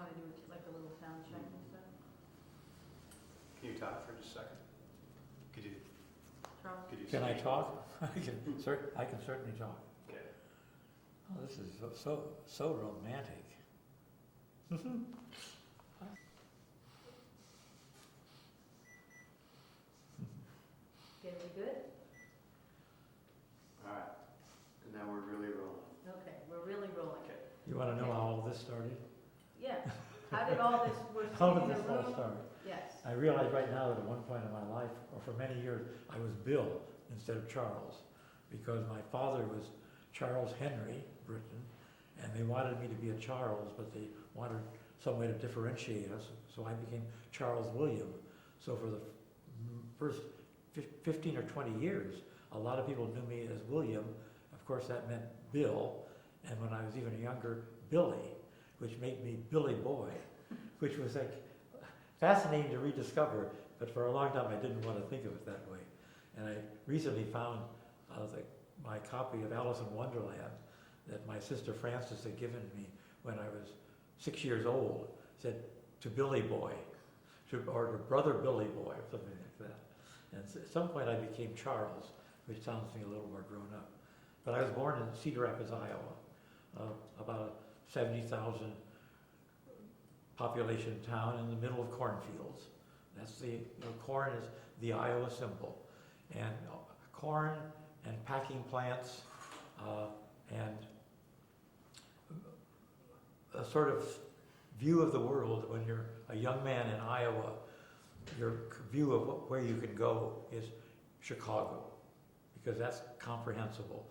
want to do like a little sound check and stuff. Can you talk for just a second? Could you? Charles? Can I talk? I can certainly talk. Okay. Oh, this is so romantic. Okay, we good? All right. And now we're really rolling. Okay, we're really rolling. Okay. You want to know how all this started? Yeah. How did all this, we're How sitting did in this the all room? start? Yes. I realize right now that at one point in my life, or for many years, I was Bill instead of Charles, because my father was Charles Henry Brittin, and they wanted me to be a Charles, but they wanted some way to differentiate us, so I became Charles William. So for the first 15 or 20 years, a lot of people knew me as William. Of course, that meant Bill, and when I was even younger, Billy, which made me Billy Boy, which was like fascinating to rediscover, but for a long time I didn't want to think of it that way. And I recently found my copy of Alice in Wonderland that my sister Frances had given me when I was 6 years old, said, "To Billy Boy," or to Brother Billy Boy, or something like that. And at some point I became Charles, which sounds to me a little more grown up. But I was born in Cedar Rapids, Iowa, about a 70,000 population town in the middle of cornfields. That's corn is the Iowa symbol. And corn and packing plants and a sort of view of the world when you're a young man in Iowa, your view of where you can go is Chicago, because that's comprehensible.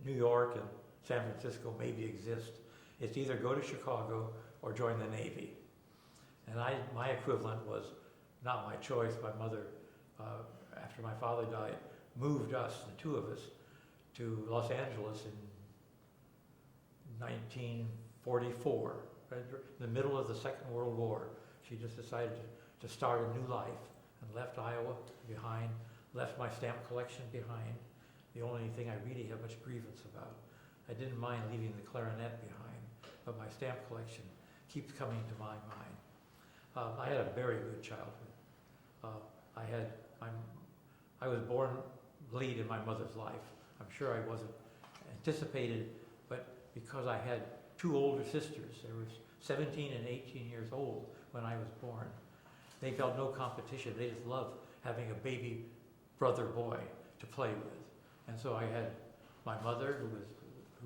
New York and San Francisco maybe exist. It's either go to Chicago or join the Navy. And my equivalent was not my choice. My mother, after my father died, moved us, the two of us, to Los Angeles in 1944, right in the middle of the Second World War. She just decided to start a new life and left Iowa behind, left my stamp collection behind, the only thing I really have much grievance about. I didn't mind leaving the clarinet behind, but my stamp collection keeps coming to my mind. I had a very good childhood. I was born late in my mother's life. I'm sure I wasn't anticipated, but because I had two older sisters, they were 17 and 18 years old when I was born. They felt no competition. They just loved having a baby brother boy to play with. And so I had my mother, who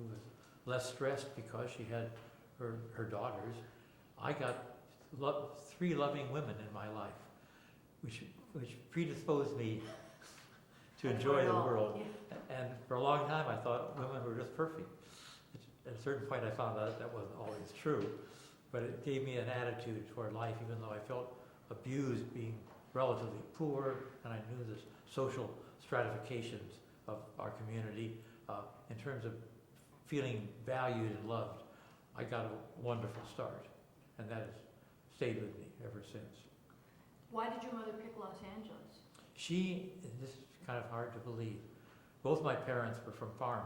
was less stressed because she had her daughters. I got three loving women in my life, which predisposed me to enjoy the world. Yeah. And for a long time I thought women were just perfect. At a certain point I found out that wasn't always true, but it gave me an attitude toward life, even though I felt abused being relatively poor, and I knew the social stratifications of our community. In terms of feeling valued and loved, I got a wonderful start, and that has stayed with me ever since. Why did your mother pick Los Angeles? This is kind of hard to believe, both my parents were from farm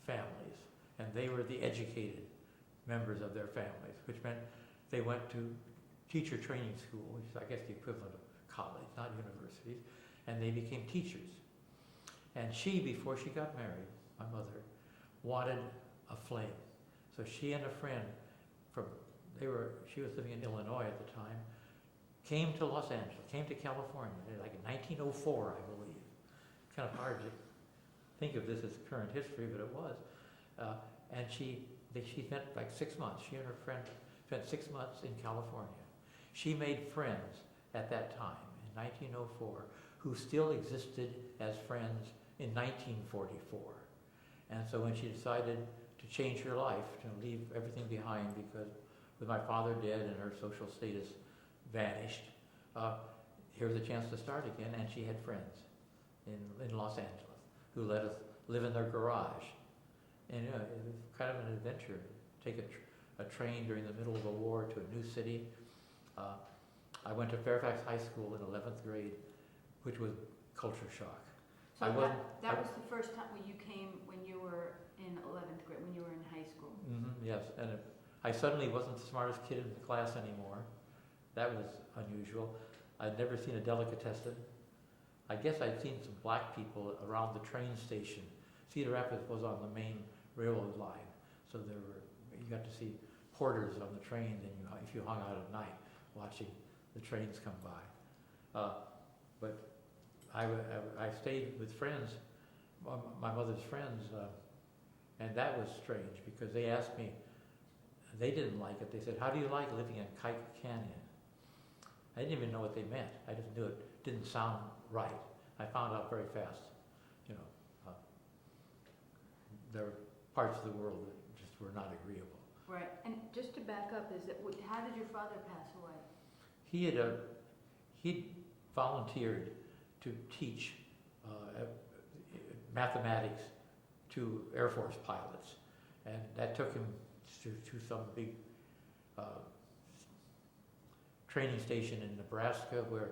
families, and they were the educated members of their families, which meant they went to teacher training school, which is I guess the equivalent of college, not universities, and they became teachers. And she, before she got married, my mother, wanted a fling. So she and a friend she was living in Illinois at the time, came to Los Angeles, came to California, like in 1904, I believe. It's kind of hard to think of this as current history, but it was. And she spent like 6 months. She and her friend spent 6 months in California. She made friends at that time, in 1904, who still existed as friends in 1944. And so when she decided to change her life, to leave everything behind, because with my father dead and her social status vanished, here was a chance to start again, and she had friends in Los Angeles who let us live in their garage. And it was kind of an adventure. Take a train during the middle of a war to a new city. I went to Fairfax High School in 11th grade, which was culture shock. So that was the first time when you came, when you were in 11th grade, when you were in high school? Mm-hmm, yes, and I suddenly wasn't the smartest kid in the class anymore. That was unusual. I'd never seen a delicatessen. I guess I'd seen some black people around the train station. Cedar Rapids was on the main railroad line, so you got to see porters on the train, and if you hung out at night watching the trains come by. But I stayed with friends, my mother's friends, and that was strange because they asked me, they didn't like it. They said, "How do you like living in Kike Canyon?" I didn't even know what they meant. I just knew it didn't sound right. I found out very fast, there were parts of the world that just were not agreeable. Right, and just to back up, how did your father pass away? He'd volunteered to teach mathematics to Air Force pilots, and that took him to some big training station in Nebraska where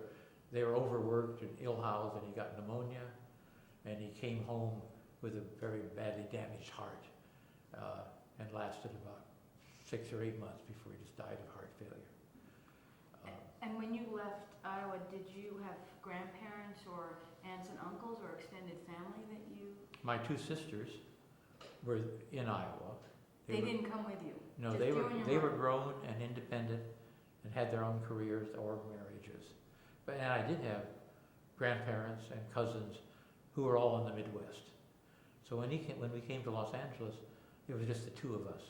they were overworked and ill-housed, and he got pneumonia, and he came home with a very badly damaged heart, and lasted about 6 or 8 months before he just died of heart failure. And when you left Iowa, did you have grandparents or aunts and uncles or extended family that you... My 2 sisters were in Iowa. They didn't come with you? No, Just they were grown and independent and had their own careers or marriages. And I did have grandparents and cousins who were all in the Midwest. So when we came to Los Angeles, it was just the 2 of us.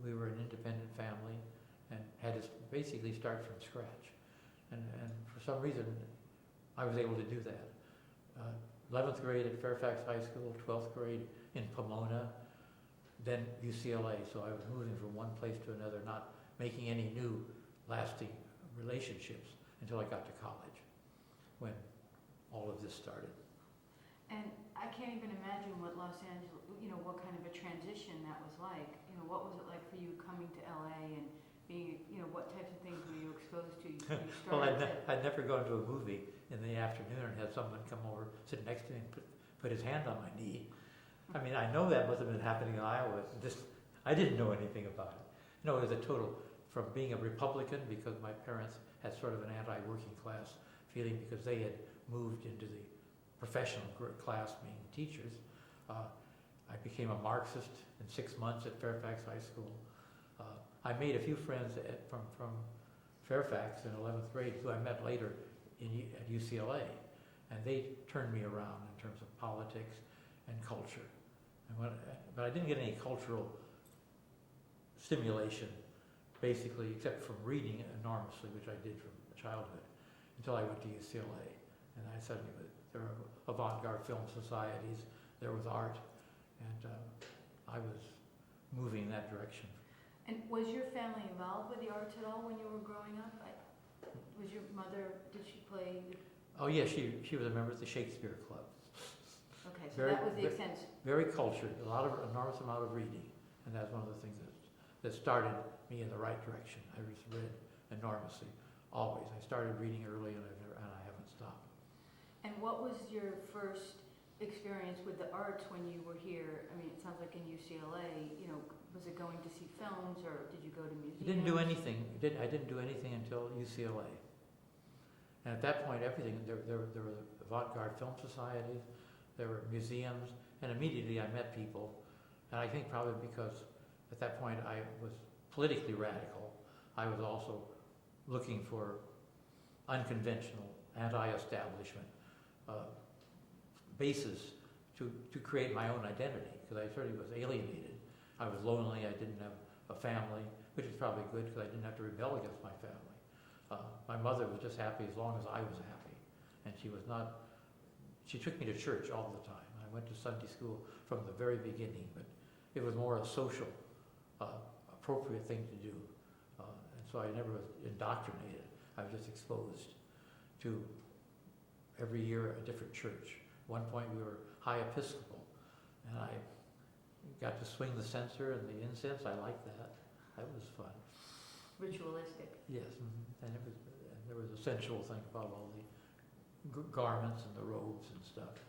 We were an independent family and had to basically start from scratch. And for some reason, I was able to do that. 11th grade at Fairfax High School, 12th grade in Pomona, then UCLA. So I was moving from one place to another, not making any new lasting relationships until I got to college, when all of this started. And I can't even imagine what Los Angeles, what kind of a transition that was like. What was it like for you coming to LA and being, what types of things were you exposed to? Well, I'd never gone to a movie in the afternoon and had someone come over, sit next to me and put his hand on my knee. I mean, I know that must have been happening in Iowa. I didn't know anything about it. It was a total, from being a Republican, because my parents had sort of an anti-working class feeling because they had moved into the professional class, being teachers. I became a Marxist in 6 months at Fairfax High School. I made a few friends from Fairfax in 11th grade who I met later at UCLA, and they turned me around in terms of politics and culture. But I didn't get any cultural stimulation, basically, except from reading enormously, which I did from childhood, until I went to UCLA. And I suddenly, there were avant-garde film societies, there was art, and I was moving in that direction. And was your family involved with the arts at all when you were growing up? Was your mother, did she play? Oh yeah, she was a member of the Shakespeare Club. Okay, so that was the extent. Very cultured, enormous amount of reading, and that's one of the things that started me in the right direction. I just read enormously, always. I started reading early, and I haven't stopped. And what was your first experience with the arts when you were here? I mean, it sounds like in UCLA, was it going to see films, or did you go to museums? I didn't do anything. I didn't do anything until UCLA. And at that point, everything, there were avant-garde film societies, there were museums, and immediately I met people. And I think probably because at that point I was politically radical, I was also looking for unconventional, anti-establishment basis to create my own identity, because I certainly was alienated. I was lonely, I didn't have a family, which is probably good because I didn't have to rebel against my family. My mother was just happy as long as I was happy, and she took me to church all the time. I went to Sunday school from the very beginning, but it was more a social, appropriate thing to do. And so I never was indoctrinated. I was just exposed to every year a different church. At one point we were high Episcopal, and I got to swing the censer and the incense. I liked that. That was fun. Ritualistic. Yes, and there was a sensual thing about all the garments and the robes and stuff.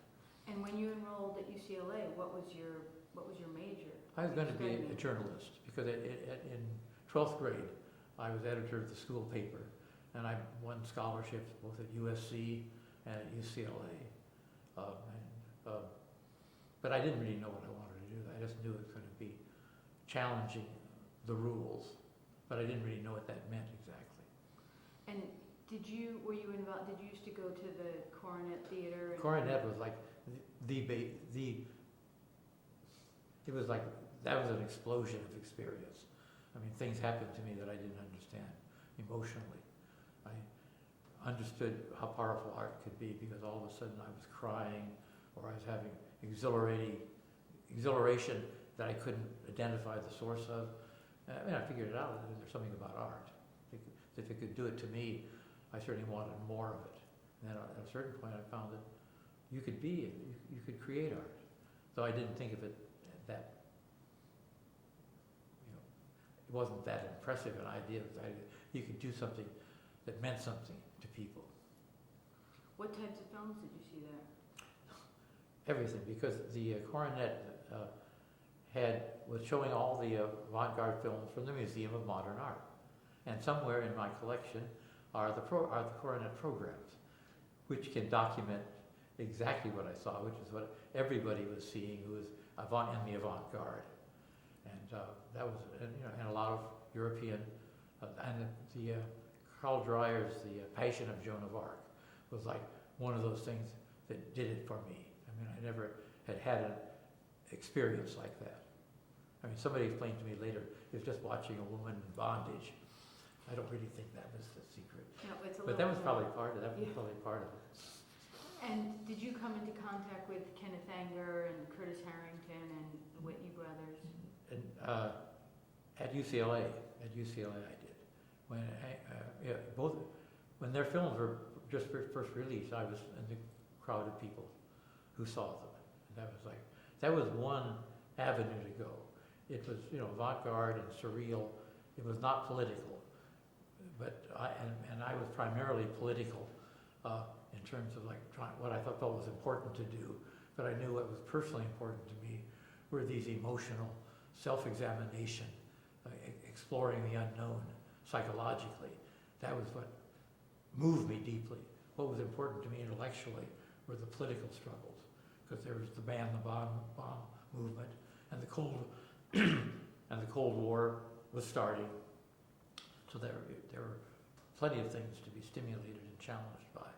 And when you enrolled at UCLA, what was your what was your major? I was going to be a Studying. journalist because in 12th grade, I was editor of the school paper, and I won scholarships both at USC and at UCLA. But I didn't really know what I wanted to do. I just knew it was going to be challenging the rules, but I didn't really know what that meant exactly. And were you involved, did you used to go to the Coronet Theater? Coronet was like it was like, that was an explosion of experience. I mean, things happened to me that I didn't understand emotionally. I understood how powerful art could be because all of a sudden I was crying, or I was having exhilaration that I couldn't identify the source of. I mean, I figured it out, that there's something about art. If it could do it to me, I certainly wanted more of it. And then at a certain point I found that you could create art. Though I didn't think of it that, it wasn't that impressive an idea. You could do something that meant something to people. What types of films did you see there? Everything, because the Coronet was showing all the avant-garde films from the Museum of Modern Art. And somewhere in my collection are the Coronet programs, which can document exactly what I saw, which is what everybody was seeing who was in the avant-garde. And that was, and a lot of European, and the Carl Dreyer's The Passion of Joan of Arc was like one of those things that did it for me. I mean, I never had an experience like that. I mean, somebody explained to me later, it's just watching a woman in bondage. I don't really think that was the secret. No, it's a But that little was probably more. part of it. And did you come into contact with Kenneth Anger and Curtis Harrington and the Whitney brothers? And at UCLA I did. When their films were just first released, I was in the crowd of people who saw them. And that was one avenue to go. It was, avant-garde and surreal. It was not political, but I was primarily political in terms of what I felt was important to do. But I knew what was personally important to me were these emotional self-examination, exploring the unknown psychologically. That was what moved me deeply. What was important to me intellectually were the political struggles, because there was the ban the bomb movement, and the Cold War was starting. So there were plenty of things to be stimulated and challenged by.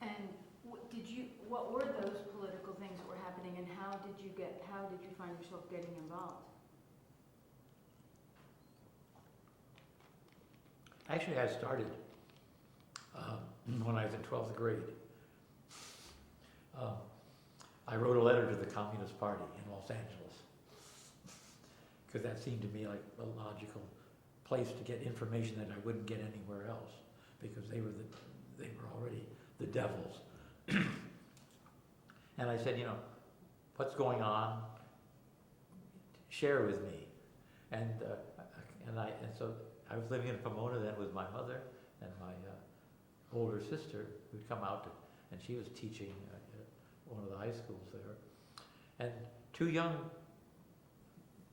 And what were those political things that were happening, and how did you find yourself getting involved? Actually, I started when I was in 12th grade. I wrote a letter to the Communist Party in Los Angeles, because that seemed to me like a logical place to get information that I wouldn't get anywhere else, because they were already the devils. And I said, what's going on? Share with me. And so I was living in Pomona then with my mother and my older sister, who'd come out, and she was teaching at one of the high schools there. And two young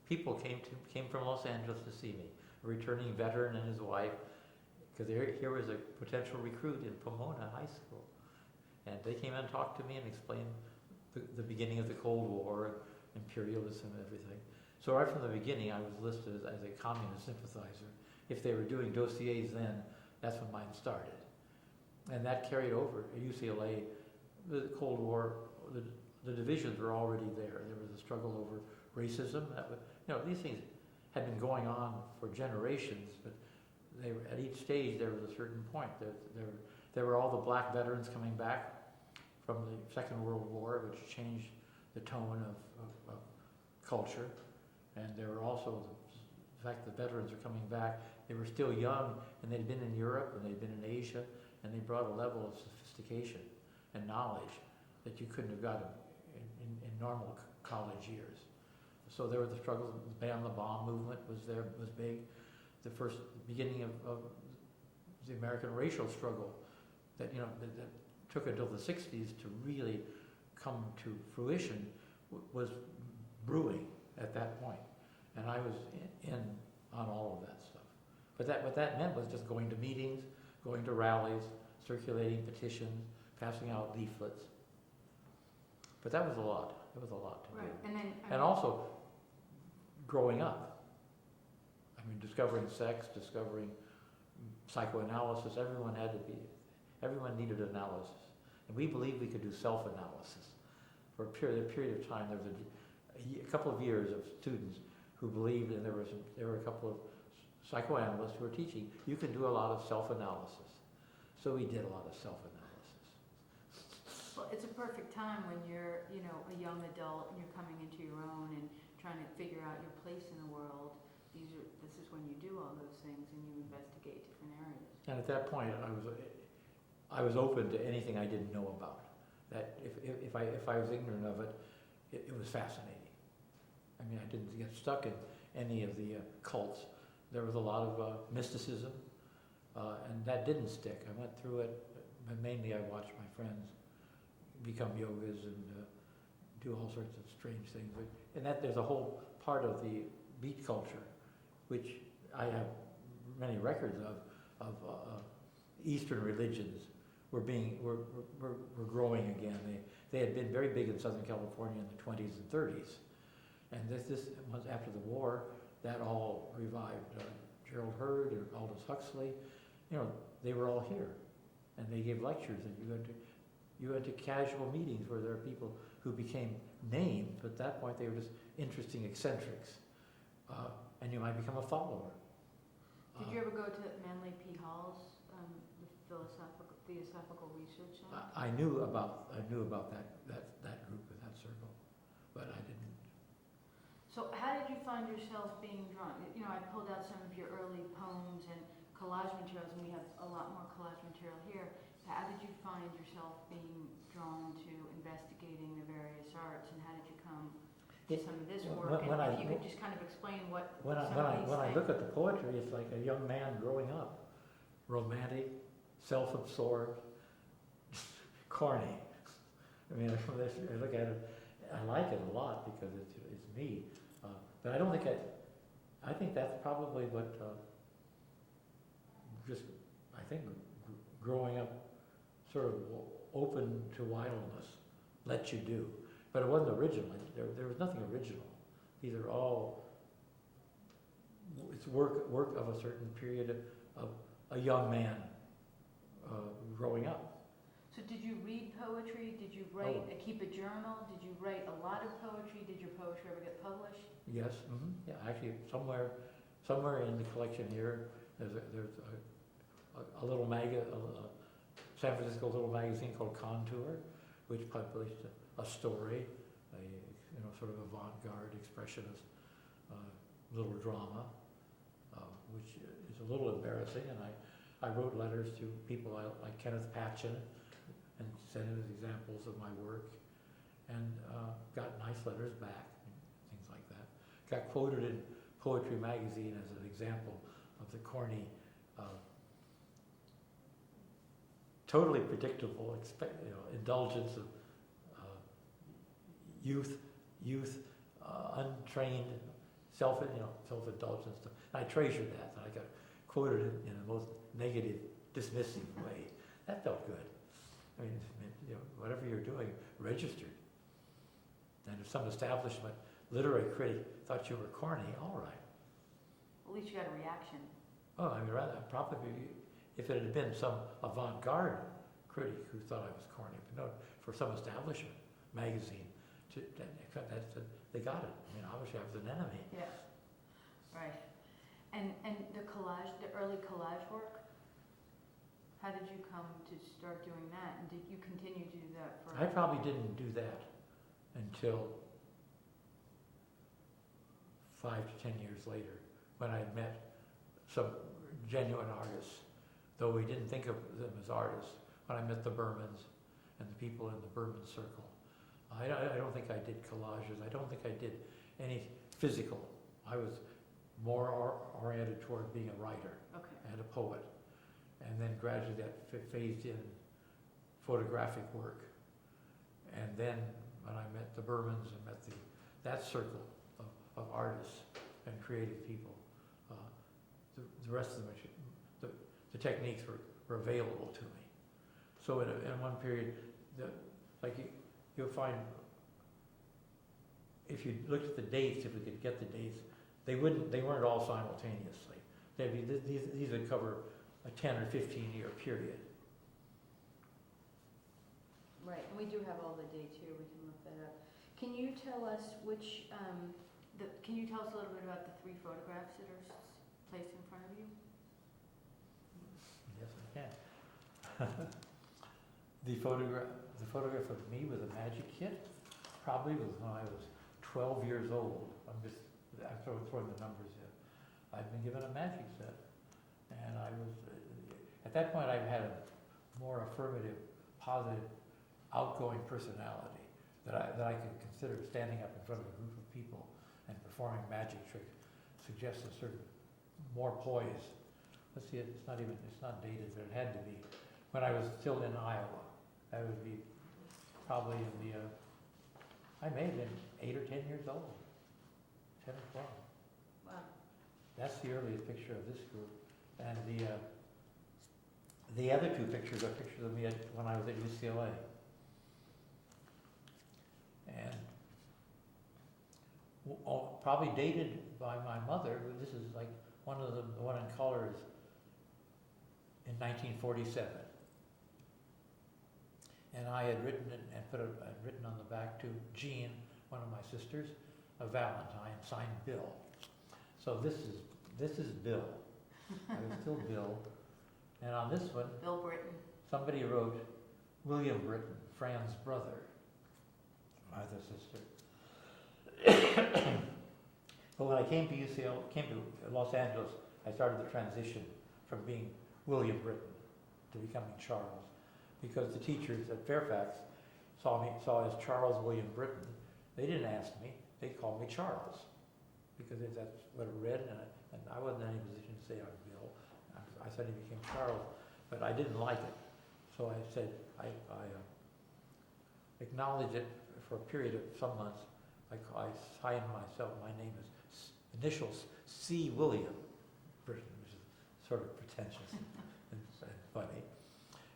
people came from Los Angeles to see me, a returning veteran and his wife, because here was a potential recruit in Pomona High School. And they came and talked to me and explained the beginning of the Cold War, imperialism and everything. So right from the beginning, I was listed as a communist sympathizer. If they were doing dossiers then, that's when mine started. And that carried over at UCLA. The Cold War, the divisions were already there. There was a struggle over racism. These things had been going on for generations, but at each stage there was a certain point. There were all the black veterans coming back from the Second World War, which changed the tone of culture. And there were also the fact that veterans were coming back. They were still young, and they'd been in Europe, and they'd been in Asia, and they brought a level of sophistication and knowledge that you couldn't have gotten in normal college years. So there were the struggles. The ban the bomb movement was big. The first beginning of the American racial struggle that took until the 60s to really come to fruition was brewing at that point, and I was in on all of that stuff. But what that meant was just going to meetings, going to rallies, circulating petitions, passing out leaflets. But that was a lot. It was a lot to Right, do. and then, And also growing up. I mean, discovering sex, discovering psychoanalysis. Everyone needed analysis, and we believed we could do self-analysis. For a period of time, there was a couple of years of students who believed, and there were a couple of psychoanalysts who were teaching, you can do a lot of self-analysis. So we did a lot of self-analysis. well, it's a perfect time when you're, a young adult and you're coming into your own and trying to figure out your place in the world. This is when you do all those things and you investigate different areas. And at that point, I was open to anything I didn't know about. That if I was ignorant of it, it was fascinating. I mean, I didn't get stuck in any of the cults. There was a lot of mysticism, and that didn't stick. I went through it, but mainly I watched my friends become yogas and do all sorts of strange things. And that there's a whole part of the beat culture, which I have many records of Eastern religions were growing again. They had been very big in Southern California in the 20s and 30s, and this was after the war. That all revived. Gerald Hurd and Aldous Huxley, they were all here, and they gave lectures. And you went to casual meetings where there are people who became named, but at that point they were just interesting eccentrics, and you might become a follower. Did you ever go to Manly P. Hall's the Theosophical Research Center? I knew about that group and that circle, but I didn't. So how did you find yourself being drawn? I pulled out some of your early poems and collage materials, and we have a lot more collage material here. How did you find yourself being drawn to investigating the various arts, and how did you come to some of this work? And if you could just kind of explain what When I look at the poetry, it's like a young man growing up, romantic, self-absorbed, corny. I mean, I look at it, I like it a lot because it's me. But I don't think I think that's probably what growing up sort of open to wildness lets you do. But it wasn't original. There was nothing original. These are all, it's work of a certain period of a young man growing up. So did you read poetry? Did you write, keep a journal? Did you write a lot of poetry? Did your poetry ever get published? Yes, yeah, actually somewhere in the collection here, there's a little San Francisco little magazine called Contour, which published a story, sort of avant-garde expressionist little drama, which is a little embarrassing, and I wrote letters to people like Kenneth Patchen and sent him examples of my work, and got nice letters back, things like that. Got quoted in Poetry Magazine as an example of the corny, totally predictable indulgence of youth, untrained, self-indulgence stuff. And I treasured that, and I got quoted in the most negative, dismissive way. That felt good. I mean, whatever you're doing, registered. And if some establishment literary critic thought you were corny, all right. At least you got a reaction. Oh, I mean, rather probably if it had been some avant-garde critic who thought I was corny, but no, for some establishment magazine, they got it. I mean, obviously I was an enemy. Yeah, right. And the early collage work. How did you come to start doing that, and did you continue to do that for? I probably didn't do that until 5 to 10 years later, when I met some genuine artists, though we didn't think of them as artists. When I met the Bermans and the people in the Berman circle, I don't think I did collages. I don't think I did any physical. I was more oriented toward being a writer and a poet. And then gradually that phased in photographic work. And then when I met the Bermans and met that circle of artists and creative people. The rest of the techniques were available to me. So in one period, you'll find, if you looked at the dates, if we could get the dates, they weren't all simultaneously. These would cover a 10 or 15-year period. Right, and we do have all the dates here, we can look that up. Can you tell us which, can you tell us a little bit about the 3 photographs that are placed in front of you? Yes, I can. The photograph of me with a magic kit probably was when I was 12 years old. I'm throwing the numbers in. I'd been given a magic set, and I was at that point I had a more affirmative, positive, outgoing personality that I could consider standing up in front of a group of people and performing magic tricks suggests a certain more poise. Let's see, it's not dated, but it had to be when I was still in Iowa. That would be probably in the I may have been 8 or 10 years old, 10 or 12. Wow. That's the earliest picture of this group, and the other 2 pictures are pictures of me when I was at UCLA. And probably dated by my mother. This is like one of them. The one in color is in 1947, and I had written it and I'd written on the back to Jean, one of my sisters, a Valentine, signed Bill. So this is Bill. I was still Bill, and on this one, Bill Brittin. somebody wrote William Brittin, Fran's brother. My other sister. But when I came to Los Angeles, I started the transition from being William Brittin to becoming Charles, because the teachers at Fairfax saw as Charles William Brittin. They didn't ask me; they called me Charles, because that's what I read, and I wasn't in any position to say I'm Bill. I suddenly became Charles, but I didn't like it, so I said I acknowledged it. For a period of some months, I signed myself. My name is initials C. William Brittin, which is sort of pretentious and funny.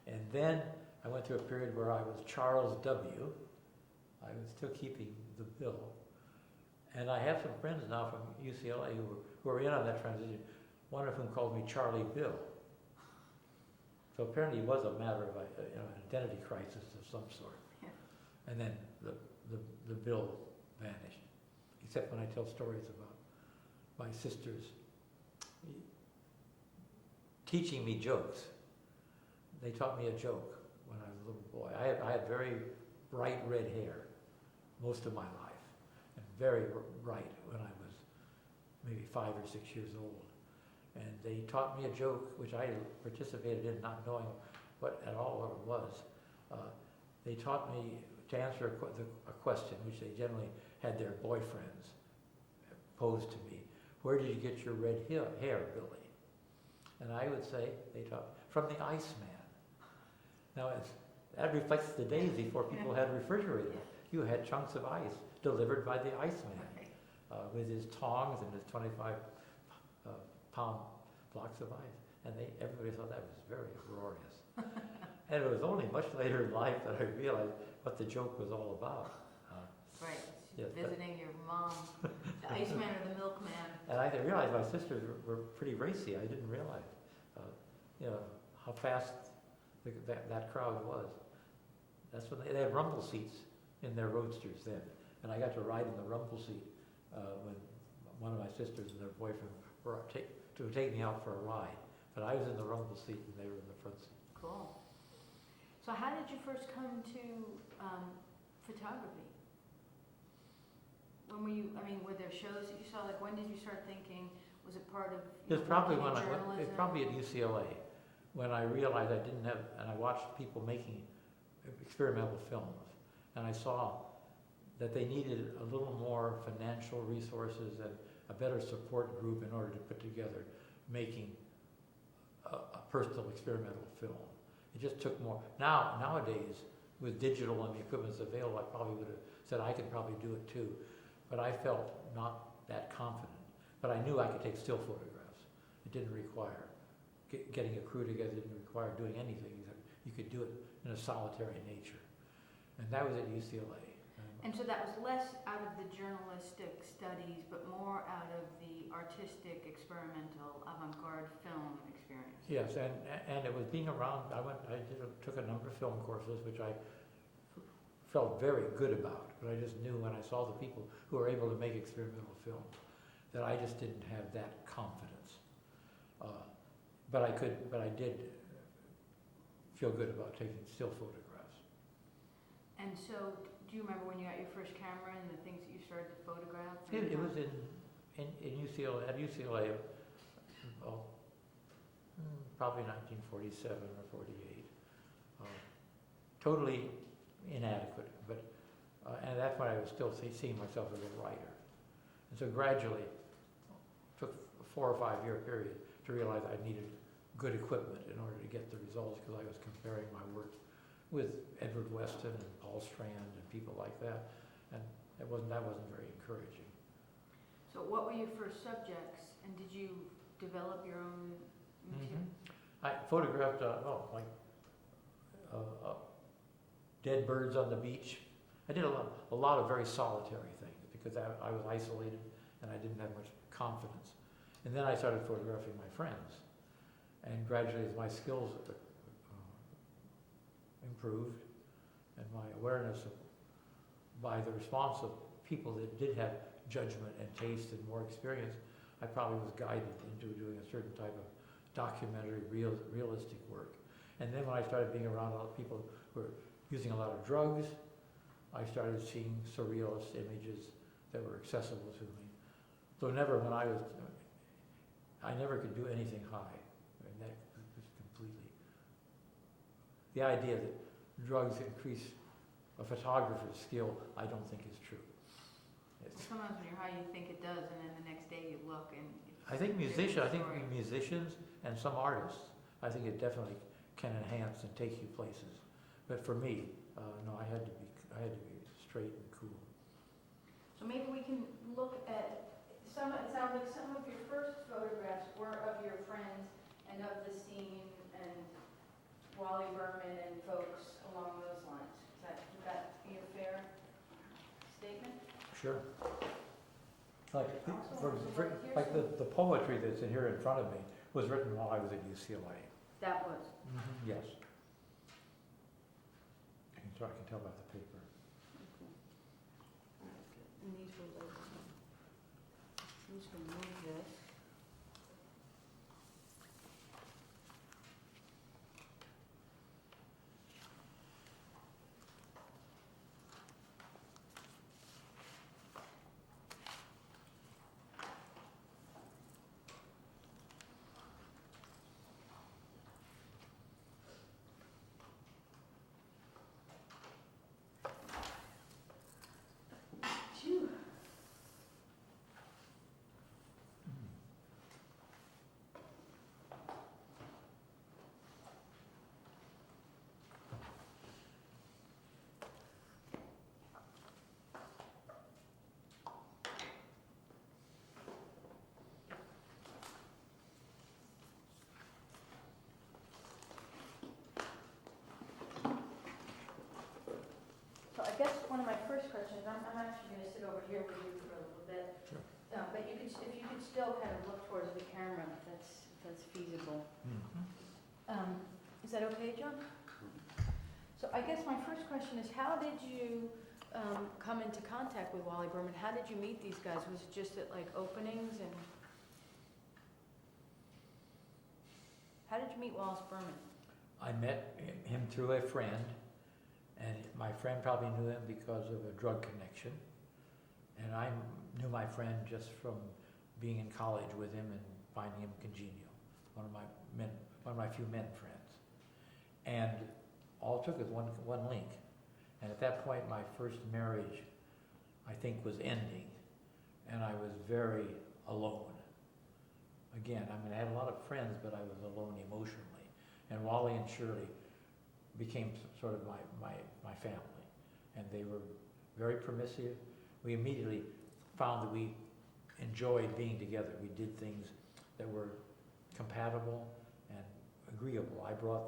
And then I went through a period where I was Charles W. I was still keeping the Bill. And I have some friends now from UCLA who are in on that transition, one of whom called me Charlie Bill. So apparently it was a matter of an identity crisis of some sort. Yeah. And then the Bill vanished, except when I tell stories about my sisters teaching me jokes. They taught me a joke when I was a little boy. I had very bright red hair most of my life, and very bright when I was maybe 5 or 6 years old. And they taught me a joke which I participated in, not knowing what it was. They taught me to answer a question which they generally had their boyfriends pose to me. Where did you get your red hair, Billy? And I would say, they taught, from the Iceman. Now, that reflects the days before people had refrigerators. You had chunks of ice delivered by the Iceman with his tongs and his 25-pound blocks of ice. And everybody thought that was very glorious. And it was only much later in life that I realized what the joke was all about. Right, yes, visiting your mom, the Iceman or the Milkman. And I realized my sisters were pretty racy. I didn't realize, how fast that crowd was. That's when they had rumble seats in their roadsters then, and I got to ride in the rumble seat when one of my sisters and their boyfriend were to take me out for a ride. But I was in the rumble seat and they were in the front seat. Cool. So how did you first come to photography? When were you, were there shows that you saw? Like, when did you start thinking, was it part of It was probably journalism? it was probably at UCLA when I realized I didn't have, and I watched people making experimental films, and I saw that they needed a little more financial resources and a better support group in order to put together making a personal experimental film. It just took more. Nowadays, with digital and the equipment's available, I probably would have said I could probably do it too. but I felt not that confident. But I knew I could take still photographs. It didn't require getting a crew together, didn't require doing anything. You could do it in a solitary nature. And that was at UCLA. And so that was less out of the journalistic studies, but more out of the artistic, experimental, avant-garde film experience. Yes, and it was being around. Took a number of film courses, which I felt very good about. But I just knew when I saw the people who were able to make experimental film that I just didn't have that confidence. But I did feel good about taking still photographs. And so, do you remember when you got your first camera and the things that you started to photograph? It was in UCLA, at UCLA, well, probably 1947 or 48. Totally inadequate, but and that's when I was still seeing myself as a writer. And so gradually, took a 4 or 5 year period to realize I needed good equipment in order to get the results, because I was comparing my work with Edward Weston and Paul Strand and people like that, and that wasn't very encouraging. So what were your first subjects, and did you develop your own material? I photographed, dead birds on the beach. I did a lot of very solitary things because I was isolated and I didn't have much confidence. And then I started photographing my friends, and gradually as my skills improved and my awareness by the response of people that did have judgment and taste and more experience, I probably was guided into doing a certain type of documentary, realistic work. And then when I started being around a lot of people who were using a lot of drugs, I started seeing surrealist images that were accessible to me. So I never could do anything high. And that was completely, the idea that drugs increase a photographer's skill, I don't think is true. Sometimes when you're high, you think it does, and then the next day you look and it's I think story. musicians and some artists, I think it definitely can enhance and take you places. But for me, no, I had to be straight and cool. So maybe we can look at some, it sounds like some of your first photographs were of your friends and of the scene and Wally Berman and folks along those lines. Would that be a fair statement? Sure. Like the poetry that's in here in front of me was written while I was at UCLA. That was. Yes. I can tell by the paper. Okay. All right, good. And these will label them. I'm just going to move this. Phew. So I guess one of my first questions, I'm actually going to sit over here with you for a little bit. Sure. But if you could still kind of look towards the camera, if that's feasible. Is that okay, John? So I guess my first question is, how did you come into contact with Wally Berman? How did you meet these guys? Was it just at like openings, and how did you meet Wallace Berman? I met him through a friend, and my friend probably knew him because of a drug connection. And I knew my friend just from being in college with him and finding him congenial. One of my few men friends. And all it took was one link. And at that point, my first marriage, I think, was ending. And I was very alone. Again, I had a lot of friends, but I was alone emotionally. And Wally and Shirley became sort of my family. And they were very permissive. We immediately found that we enjoyed being together. We did things that were compatible and agreeable. I brought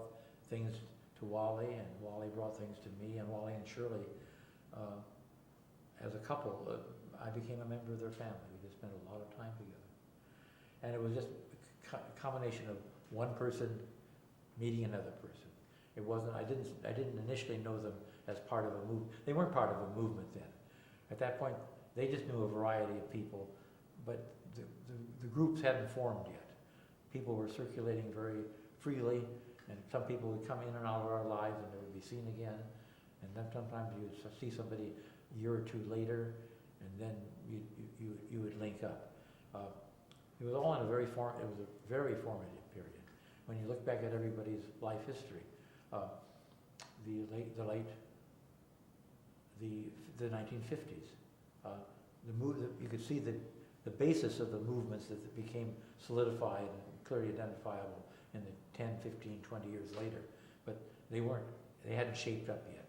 things to Wally, and Wally brought things to me, and Wally and Shirley, as a couple, I became a member of their family. We just spent a lot of time together. And it was just a combination of one person meeting another person. It wasn't, I didn't initially know them as part of a movement. They weren't part of a movement then. At that point, they just knew a variety of people, but the groups hadn't formed yet. People were circulating very freely, and some people would come in and out of our lives and they would be seen again. And then sometimes you would see somebody a year or two later, and then you would link up. It was all in it was a very formative period. When you look back at everybody's life history, the 1950s, you could see the basis of the movements that became solidified and clearly identifiable in the 10, 15, 20 years later, but they hadn't shaped up yet.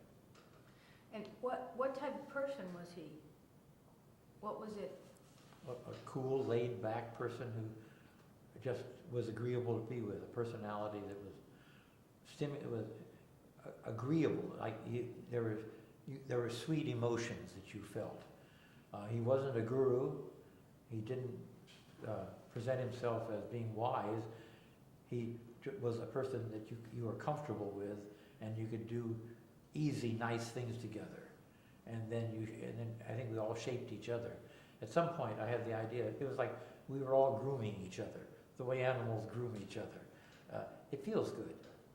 And what type of person was he? What was it? A cool, laid-back person who just was agreeable to be with, a personality that was agreeable. Like there were sweet emotions that you felt. He wasn't a guru. He didn't present himself as being wise. He was a person that you were comfortable with, and you could do easy, nice things together. And then I think we all shaped each other. At some point, I had the idea, it was like we were all grooming each other, the way animals groom each other. It feels good.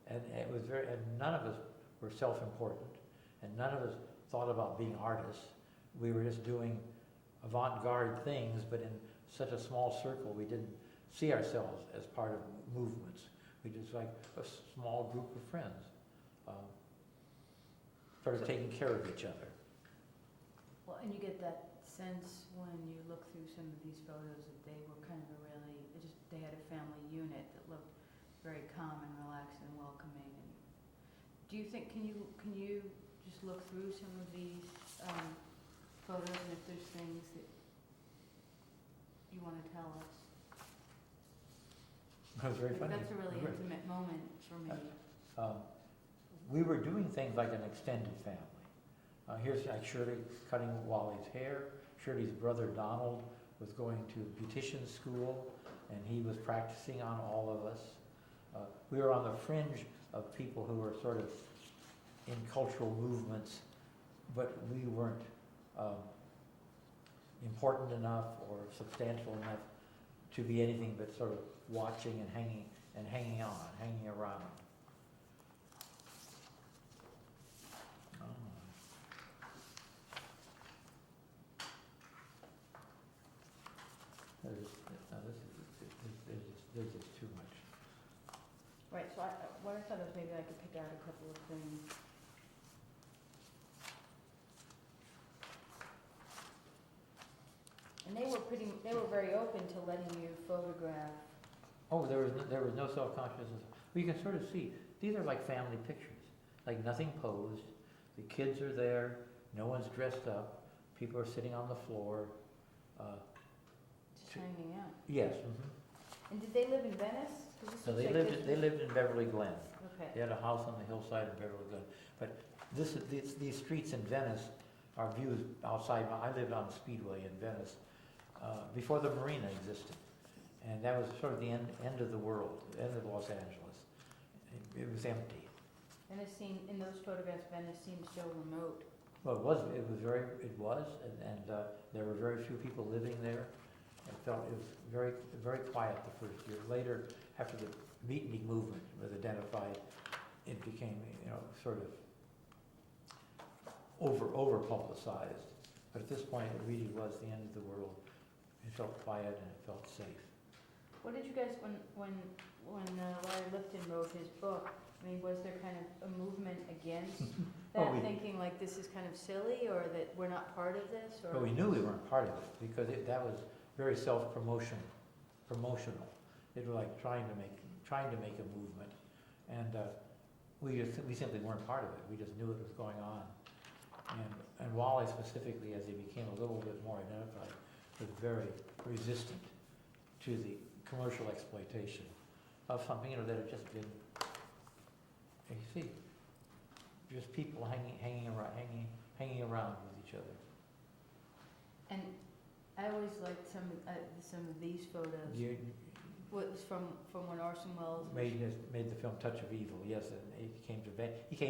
And it was and none of us were self-important, and none of us thought about being artists. We were just doing avant-garde things, but in such a small circle, we didn't see ourselves as part of movements. We just like a small group of friends, sort of taking care of each other. Well, and you get that sense when you look through some of these photos that they were kind of they had a family unit that looked very calm and relaxed and welcoming. And do you think, can you just look through some of these photos, and if there's things that you want to tell us? That was very funny. That's a really intimate moment for me. We were doing things like an extended family. Here's Shirley cutting Wally's hair. Shirley's brother Donald was going to beautician school, and he was practicing on all of us. We were on the fringe of people who were sort of in cultural movements, but we weren't important enough or substantial enough to be anything but sort of watching and hanging around. There's just too much. Right, so what I thought was maybe I could pick out a couple of things. And they were very open to letting you photograph. Oh, there was no self-consciousness. Well, you can sort of see, these are like family pictures, like nothing posed. The kids are there, no one's dressed up, people are sitting on the floor. Just hanging out. Yes. Mm-hmm. And did they live in Venice? So they lived in Beverly Glen. Okay. They had a house on the hillside in Beverly Glen. But these streets in Venice are views outside. I lived on Speedway in Venice before the marina existed. And that was sort of the end of the world, the end of Los Angeles. It was empty. And in those photographs, Venice seemed so remote. Well, it was, and there were very few people living there. It was very, very quiet the first year. Later, after the beatnik movement was identified, it became, sort of over publicized. But at this point, it really was the end of the world. It felt quiet and it felt safe. What did you guys, when Larry Lipton wrote his book, I mean, was there kind of a movement against that, thinking like this is kind of silly, or that we're not part of this? Or? Well, we knew we weren't part of it because that was very promotional. It was like trying to make a movement, and we simply weren't part of it. We just knew it was going on, and Wally specifically, as he became a little bit more identified, was very resistant to the commercial exploitation of something, that had just been, you see, just people hanging around with each other. And I always liked some of these photos. You Was from when Orson Welles made the film Touch of Evil, yes, and he came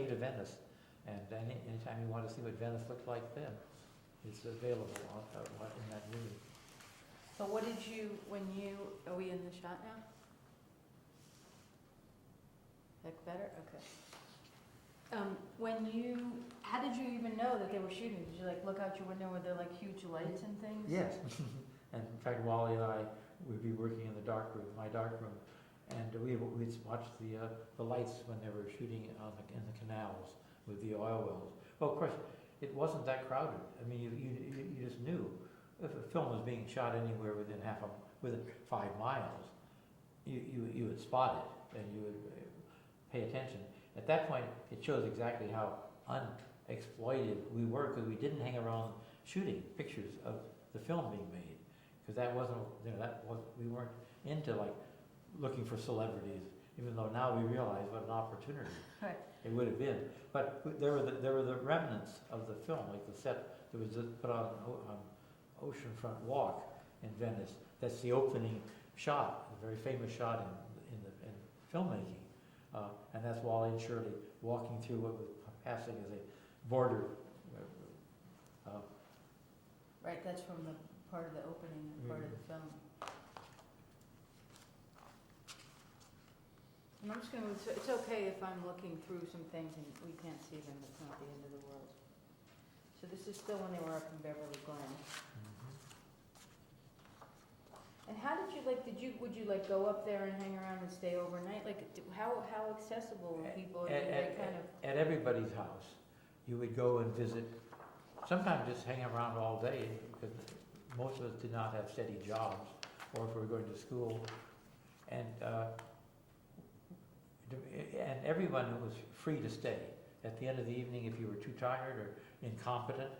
to Venice, and anytime you want to see what Venice looked like then, it's available in that movie. So what did you, are we in the shot now? Heck better? Okay. How did you even know that they were shooting? Did you look out your window where there are huge lights and things? Yes. And in fact, Wally and I would be working in the dark room, my dark room, and we'd watch the lights when they were shooting in the canals with the oil wells. Well, of course, it wasn't that crowded. I mean, you just knew if a film was being shot anywhere within 5 miles, you would spot it and you would pay attention. At that point, it shows exactly how unexploited we were, because we didn't hang around shooting pictures of the film being made, because that wasn't, we weren't into looking for celebrities, even though now we realize what an opportunity Right. it would have been. But there were the remnants of the film, like the set that was just put on Oceanfront Walk in Venice. That's the opening shot, a very famous shot in filmmaking. And that's Wally and Shirley walking through what was passing as a border. Right, that's from the part of the opening and part of the film. And I'm just gonna, it's okay if I'm looking through some things and we can't see them, it's not the end of the world. So this is still when they were up in Beverly Glen. And how did you, would you go up there and hang around and stay overnight? How accessible were people? At everybody's house, you would go and visit, sometimes just hang around all day, because most of us did not have steady jobs, or if we were going to school. And everyone was free to stay. At the end of the evening, if you were too tired or incompetent,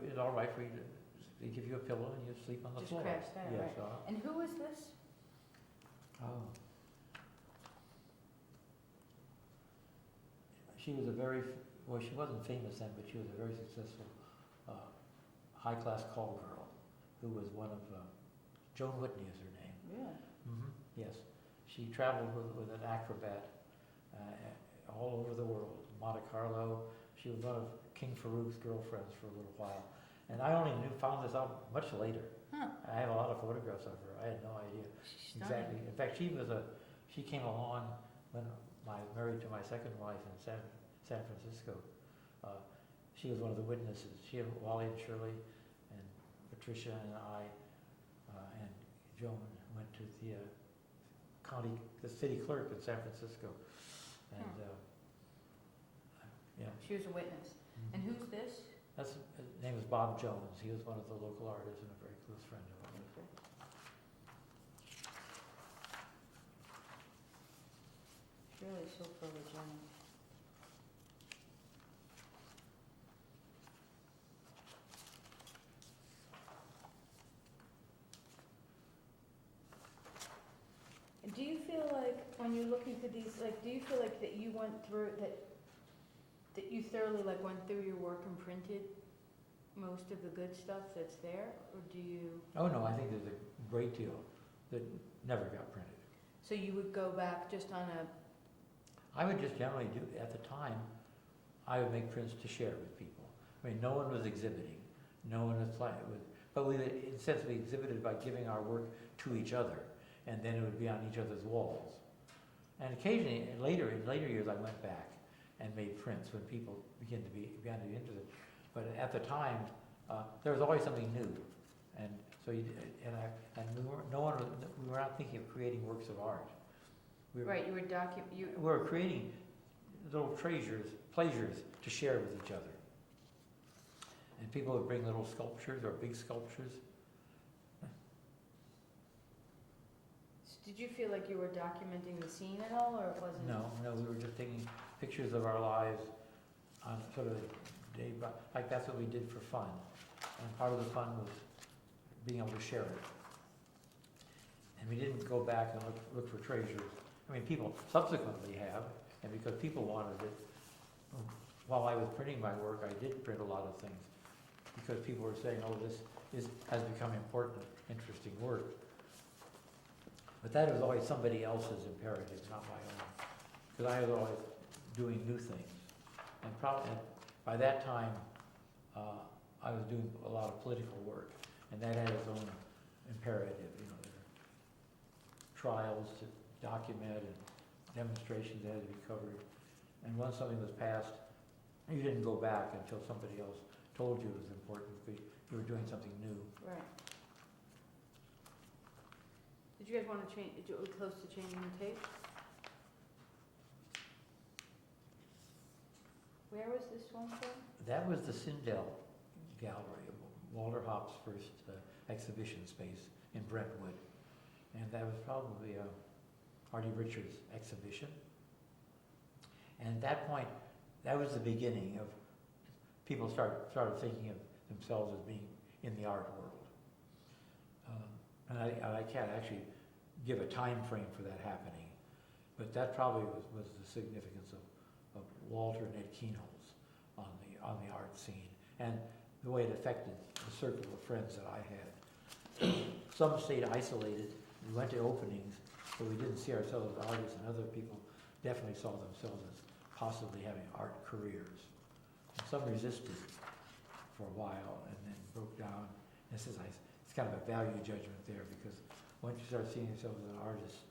it's all right for you to, they give you a pillow and you sleep on the floor. Just crash there, yes, right. And who is this? Oh. She was she wasn't famous then, but she was a very successful high-class call girl who was one of, Joan Whitney is her name. Yeah. Mm-hmm. Yes. She traveled with an acrobat all over the world. Monte Carlo. She was one of King Farouk's girlfriends for a little while. And I only found this out much later. Huh. I have a lot of photographs of her. I had no idea exactly. In fact, she came along when I married to my second wife in San Francisco. She was one of the witnesses. She and Wally and Shirley and Patricia and I and Joan went to the city clerk in San Francisco. And She was a witness. Mm-hmm. And who's this? His name was Bob Jones. He was one of the local artists and a very close friend of ours. Okay. She's really so photogenic. Do you feel like when you're looking for these, do you feel like that you went through, that you thoroughly went through your work and printed most of the good stuff that's there, or do you? Oh no, I think there's a great deal that never got printed. So you would go back just on a. I would just generally do, at the time, I would make prints to share with people. I mean, no one was exhibiting, no one was playing with, but we would essentially exhibited by giving our work to each other, and then it would be on each other's walls. And occasionally, in later years, I went back and made prints when people began to be interested. But at the time, there was always something new, and so we were not thinking of creating works of art. You were We were creating little pleasures to share with each other. And people would bring little sculptures or big sculptures. Did you feel like you were documenting the scene at all, or it wasn't? No, we were just taking pictures of our lives on sort of a day, that's what we did for fun. And part of the fun was being able to share it. And we didn't go back and look for treasures. I mean, people subsequently have, and because people wanted it, while I was printing my work, I did print a lot of things because people were saying, oh, has become important, interesting work. But that was always somebody else's imperative, not my own. Because I was always doing new things. And by that time, I was doing a lot of political work, and that had its own imperative. You know, there were trials to document and demonstrations that had to be covered. And once something was passed, you didn't go back until somebody else told you it was important because you were doing something new. Right. Did you guys want to change, are we close to changing the tape? Where was this one from? That was the Sindel Gallery, Walter Hopp's first exhibition space in Brentwood. And that was probably Artie Richards' exhibition. And at that point, that was the beginning of people started thinking of themselves as being in the art world. And I can't actually give a time frame for that happening, but that probably was the significance of Walter and Ed Keenholz on the art scene, and the way it affected the circle of friends that I had. Some stayed isolated. We went to openings, but we didn't see ourselves as artists, and other people definitely saw themselves as possibly having art careers. And some resisted for a while and then broke down. And it's kind of a value judgment there, because once you start seeing yourself as an artist,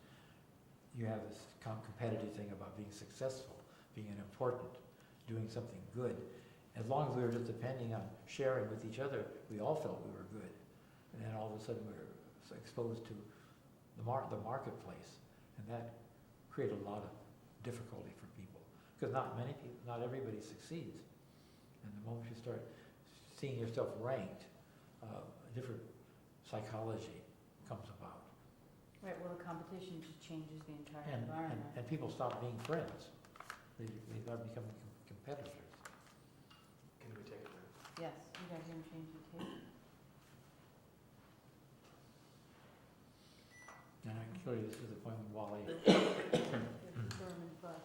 you have this competitive thing about being successful, being important, doing something good. As long as we were just depending on sharing with each other, we all felt we were good. And then all of a sudden we were exposed to the marketplace, and that created a lot of difficulty for people, because not everybody succeeds. And the moment you start seeing yourself ranked, a different psychology comes about. Right, well, the competition just changes the entire environment. And people stop being friends. They start becoming competitors. Can we take a break? Yes, you guys gonna change the tape? And I can show you, this is the point when Wally, There's a Berman bus.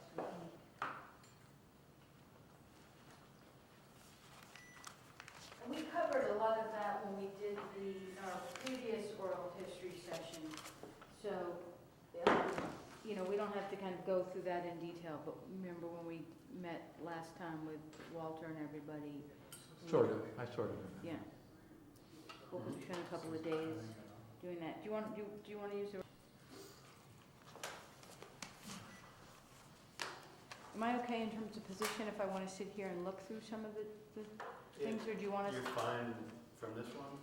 And we covered a lot of that when we did the previous oral history session. So, we don't have to kind of go through that in detail, but remember when we met last time with Walter and everybody? sort of remember. Yeah. Well, we spent a couple of days doing that. Do you want to use the? Am I okay in terms of position if I want to sit here and look through some of the things, or do you want us? You're fine from this one?